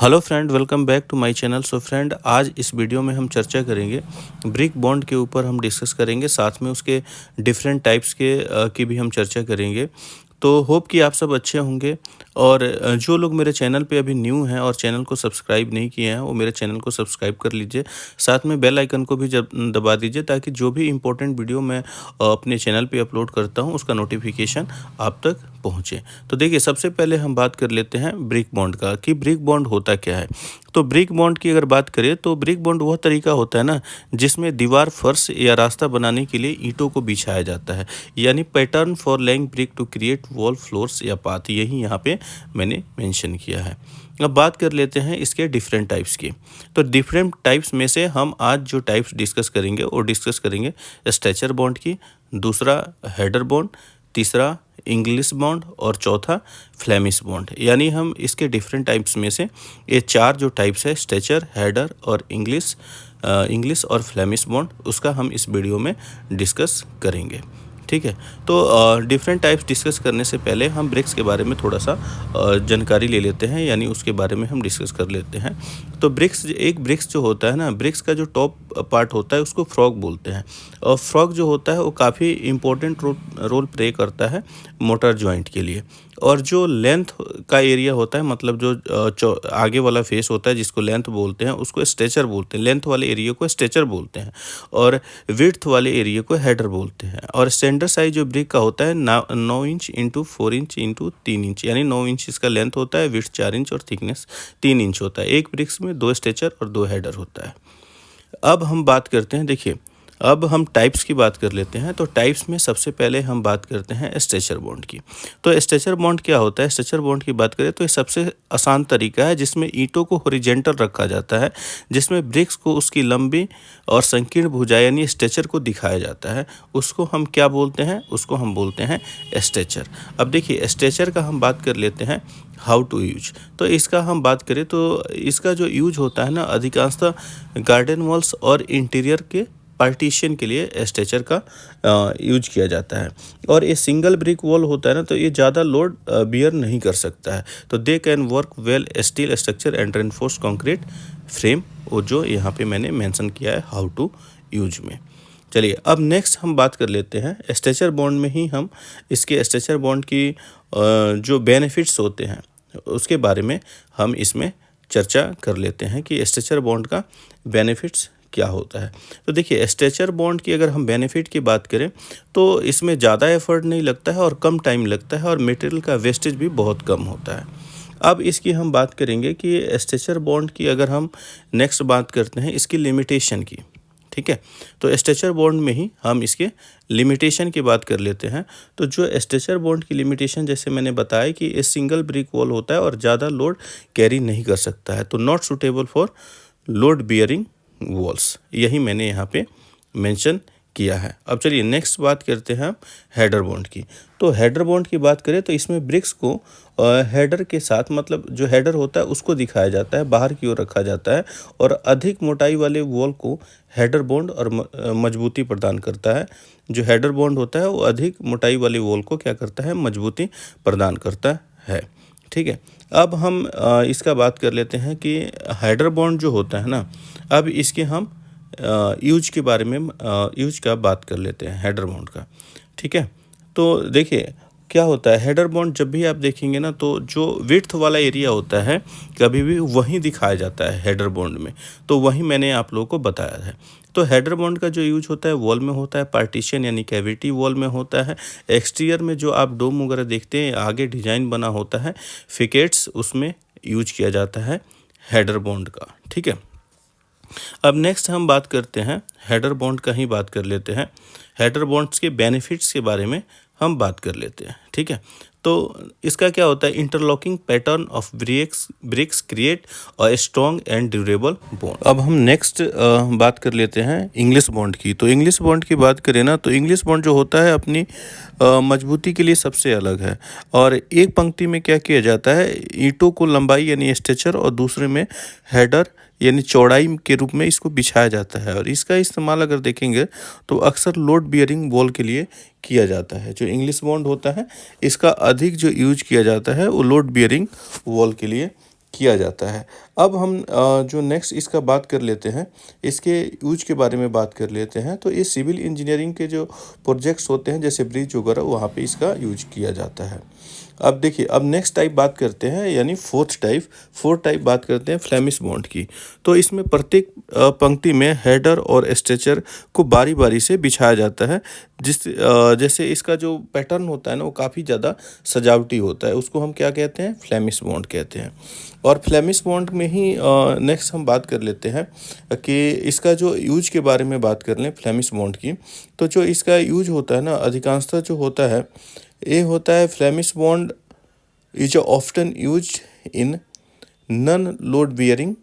Hello friend, welcome back to my channel. So friend, आज इस video में हम चर्चा करेंगे ब्रिक बॉन्ड के ऊपर। हम डिस्कस करेंगे, साथ में उसके डिफरेंट टाइप्स की भी हम चर्चा करेंगे। तो होप कि आप सब अच्छे होंगे। और जो लोग मेरे चैनल पे अभी न्यू हैं और चैनल को सब्सक्राइब नहीं किए हैं, वो मेरे चैनल को सब्सक्राइब कर लीजिए। साथ में बेल आइकन को भी जब दबा दीजिए, ताकि जो भी इम्पोर्टेंट वीडियो मैं अपने चैनल पे अपलोड करता हूँ उसका नोटिफिकेशन आप तक पहुँचे। तो देखिए, सबसे पहले हम बात कर लेते हैं ब्रिक बॉन्ड का, कि ब्रिक बॉन्ड होता क्या है। तो ब्रिक बॉन्ड की अगर बात करें तो ब्रिक बॉन्ड वह तरीका होता है ना, जिसमें दीवार, फर्श या रास्ता बनाने के लिए ईंटों को बिछाया जाता है, यानी pattern for laying brick to create wall, floors या पाथ। यही यहाँ पे मैंने मेंशन किया है। अब बात कर लेते हैं इसके डिफरेंट टाइप्स की। तो डिफरेंट टाइप्स में से हम आज जो टाइप्स डिस्कस करेंगे वो डिस्कस करेंगे स्ट्रेचर बॉन्ड की, दूसरा हेडर बॉन्ड, तीसरा इंग्लिश बॉन्ड और चौथा फ्लेमिश बॉन्ड। यानी हम इसके डिफरेंट टाइप्स में से ये चार जो टाइप्स है, स्ट्रेचर, हेडर और इंग्लिश और फ्लेमिश बॉन्ड, उसका हम इस वीडियो में डिस्कस करेंगे। ठीक है। तो डिफरेंट टाइप्स डिस्कस करने से पहले हम ब्रिक्स के बारे में थोड़ा सा जानकारी ले लेते हैं, यानी उसके बारे में हम डिस्कस कर लेते हैं। तो ब्रिक्स जो होता है ना, ब्रिक्स का जो टॉप पार्ट होता है उसको फ्रॉग बोलते हैं। और फ्रॉग जो होता है वो काफ़ी इम्पोर्टेंट रोल प्ले करता है मोटर जॉइंट के लिए। और जो लेंथ का एरिया होता है, मतलब जो आगे वाला फेस होता है जिसको लेंथ बोलते हैं, उसको स्ट्रेचर बोलते हैं। लेंथ वाले एरिया को स्ट्रेचर बोलते हैं और विड्थ वाले एरिया को हेडर बोलते हैं। और स्टैंडर्ड साइज जो ब्रिक का होता है 9 inch into 4 inch into 3 inch, यानी 9 इंच इसका लेंथ होता है, विड्थ 4 इंच और थिकनेस 3 इंच होता है। एक ब्रिक्स में 2 स्ट्रेचर और 2 हेडर होता है। अब हम बात करते हैं, देखिए, अब हम टाइप्स की बात कर लेते हैं। तो टाइप्स में सबसे पहले हम बात करते हैं स्ट्रेचर बॉन्ड की। तो स्ट्रेचर बॉन्ड क्या होता है? स्ट्रेचर बॉन्ड की बात करें तो ये सबसे आसान तरीका है जिसमें ईंटों को हॉरिजॉन्टल रखा जाता है, जिसमें ब्रिक्स को उसकी लंबी और संकीर्ण भुजा यानी स्ट्रेचर को दिखाया जाता है। उसको हम क्या बोलते हैं? उसको हम बोलते हैं स्ट्रेचर। अब देखिए, स्ट्रेचर का हम बात कर लेते हैं हाउ टू यूज। तो इसका हम बात करें तो इसका जो यूज होता है ना, अधिकांशतः गार्डन वॉल्स और इंटीरियर के पार्टीशन के लिए स्ट्रेचर का यूज किया जाता है। और ये सिंगल ब्रिक वॉल होता है ना, तो ये ज़्यादा लोड बियर नहीं कर सकता है। तो they can work well steel structure and reinforce concrete frame, वो जो यहाँ पे मैंने मेंशन किया है हाउ टू यूज में। चलिए, अब नेक्स्ट हम बात कर लेते हैं स्ट्रेचर बॉन्ड में ही हम इसके स्ट्रेचर बॉन्ड की जो बेनिफिट्स होते हैं उसके बारे में हम इसमें चर्चा कर लेते हैं कि स्ट्रेचर बॉन्ड का बेनिफिट्स क्या होता है। तो देखिए, स्ट्रेचर बॉन्ड की अगर हम बेनिफिट की बात करें तो इसमें ज़्यादा एफर्ट नहीं लगता है और कम टाइम लगता है, और मटेरियल का वेस्टेज भी बहुत कम होता है। अब इसकी हम बात करेंगे कि स्ट्रेचर बॉन्ड की अगर हम नेक्स्ट बात करते हैं इसकी लिमिटेशन की। ठीक है। तो स्ट्रेचर बॉन्ड में ही हम इसके लिमिटेशन की बात कर लेते हैं। तो जो स्ट्रेचर बॉन्ड की लिमिटेशन, जैसे मैंने बताया कि ये सिंगल ब्रिक वॉल होता है और ज़्यादा लोड कैरी नहीं कर सकता है, तो not suitable for load bearing walls, यही मैंने यहाँ पे मेंशन किया है। अब चलिए नेक्स्ट बात करते हैं हम हेडर बॉन्ड की। तो हेडर बॉन्ड की बात करें तो इसमें ब्रिक्स को हेडर के साथ, मतलब जो हेडर होता है उसको दिखाया जाता है, बाहर की ओर रखा जाता है, और अधिक मोटाई वाले वॉल को हेडर बॉन्ड और मजबूती प्रदान करता है। जो हेडर बॉन्ड होता है वो अधिक मोटाई वाले वॉल को क्या करता है? मजबूती प्रदान करता है। ठीक है। अब हम इसका बात कर लेते हैं कि हेडर बॉन्ड जो होता है ना, अब इसके हम यूज के बारे में यूज का बात कर लेते हैं हेडर बॉन्ड का। ठीक है। तो देखिए क्या होता है, हेडर बॉन्ड जब भी आप देखेंगे ना, तो जो विड्थ वाला एरिया होता है कभी भी वहीं दिखाया जाता है हेडर बॉन्ड में। तो वही मैंने आप लोगों को बताया है। तो हेडर बॉन्ड का जो यूज होता है वॉल में होता है, पार्टीशन यानी कैविटी वॉल में होता है। एक्सटीरियर में जो आप डोम वगैरह देखते हैं, आगे डिजाइन बना होता है, फिकेट्स, उसमें यूज किया जाता है हेडर बॉन्ड का। ठीक है। अब नेक्स्ट हम बात करते हैं हेडर बॉन्ड का ही बात कर लेते हैं। हेडर बॉन्ड्स के बेनिफिट्स के बारे में हम बात कर लेते हैं। ठीक है। तो इसका क्या होता है? Interlocking pattern of BRICS create a strong and durable bond. अब हम नेक्स्ट बात कर लेते हैं इंग्लिश बॉन्ड की। तो इंग्लिश बॉन्ड की बात करें ना, तो इंग्लिश बॉन्ड जो होता है अपनी मजबूती के लिए सबसे अलग है। और एक पंक्ति में क्या किया जाता है? ईंटों को लंबाई यानी स्ट्रेचर और दूसरे में हेडर यानी चौड़ाई के रूप में इसको बिछाया जाता है। और इसका इस्तेमाल अगर देखेंगे तो अक्सर लोड बियरिंग वॉल के लिए किया जाता है। जो इंग्लिश बॉन्ड होता है इसका अधिक जो यूज किया जाता है वो लोड बियरिंग वॉल के लिए किया जाता है। अब हम जो नेक्स्ट इसका बात कर लेते हैं, इसके यूज के बारे में बात कर लेते हैं। तो ये सिविल इंजीनियरिंग के जो प्रोजेक्ट्स होते हैं जैसे ब्रिज वगैरह, वहाँ पे इसका यूज किया जाता है। अब देखिए, अब नेक्स्ट टाइप बात करते हैं, यानी फोर्थ टाइप बात करते हैं फ्लेमिश बॉन्ड की। तो इसमें प्रत्येक पंक्ति में हेडर और स्ट्रेचर को बारी बारी से बिछाया जाता है, जैसे इसका जो पैटर्न होता है ना, वो काफ़ी ज़्यादा सजावटी होता है। उसको हम क्या कहते हैं? फ्लेमिश बॉन्ड कहते हैं। और फ्लेमिश बॉन्ड में ही नेक्स्ट हम बात कर लेते हैं कि इसका जो यूज के बारे में बात कर लें फ्लेमिश बॉन्ड की। तो जो इसका यूज होता है ना, अधिकांशतः जो होता है, ये होता है Flemish bond is often use in non load bearing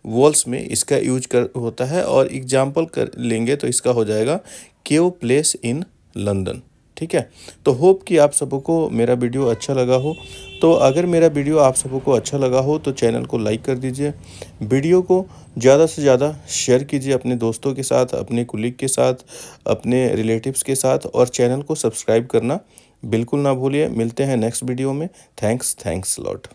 walls में इसका यूज कर होता है। और एग्जाम्पल कर लेंगे तो इसका हो जाएगा केव प्लेस इन लंदन। ठीक है, तो होप कि आप सबको मेरा वीडियो अच्छा लगा हो। तो अगर मेरा वीडियो आप सबको अच्छा लगा हो तो चैनल को लाइक कर दीजिए, वीडियो को ज़्यादा से ज़्यादा शेयर कीजिए अपने दोस्तों के साथ, अपने कुलीग के साथ, अपने रिलेटिव्स के साथ, और चैनल को सब्सक्राइब करना बिल्कुल ना भूलिए। मिलते हैं नेक्स्ट वीडियो में। Thanks lot.